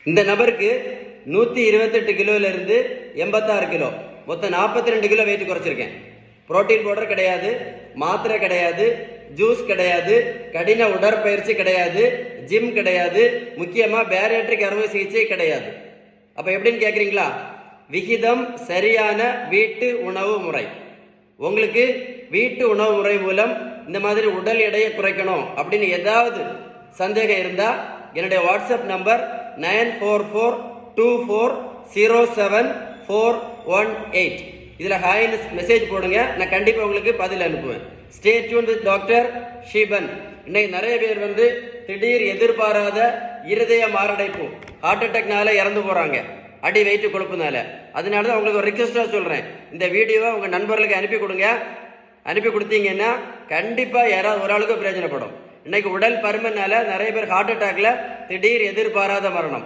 இந்த நபருக்கு 128 கிலோவிலிருந்து 86 கிலோ, மொத்தம் 42 கிலோ வெயிட் குறைச்சிருக்கேன். புரோட்டீன் பவுடர் கிடையாது, மாத்திரை கிடையாது, ஜூஸ் கிடையாது, கடின உடற்பயிற்சி கிடையாது, ஜிம் கிடையாது, முக்கியமாக பேரியாட்ரிக் அறுவை சிகிச்சை கிடையாது. அப்போ எப்படின்னு கேட்குறீங்களா? விகிதம் சரியான வீட்டு உணவு முறை. உங்களுக்கு வீட்டு உணவு முறை மூலம் இந்த மாதிரி உடல் எடையை குறைக்கணும் அப்படின்னு ஏதாவது சந்தேகம் இருந்தால் என்னுடைய வாட்ஸ்அப் நம்பர் 9442407418. இதில் ஹாய்னு மெசேஜ் போடுங்க, நான் கண்டிப்பாக உங்களுக்கு பதில் அனுப்புவேன். Stay tune with doctor Sheeban. இன்னைக்கு நிறைய பேர் திடீர் எதிர்பாராத இருதய மாரடைப்பு, ஹார்ட் அட்டாக்னால இறந்து போகிறாங்க, அடி வெயிட்டு கொழுப்புனால. அதனால தான் உங்களுக்கு ஒரு ரிக்வெஸ்ட்டாக சொல்கிறேன், இந்த வீடியோவை உங்கள் நண்பர்களுக்கு அனுப்பி கொடுங்க. அனுப்பி கொடுத்தீங்கன்னா கண்டிப்பாக யாராவது ஒரு ஆளுக்கு பிரயோஜனப்படும். இன்னைக்கு உடல் பருமனால நிறைய பேர் ஹார்ட் அட்டாக்ல திடீர் எதிர்பாராத மரணம்.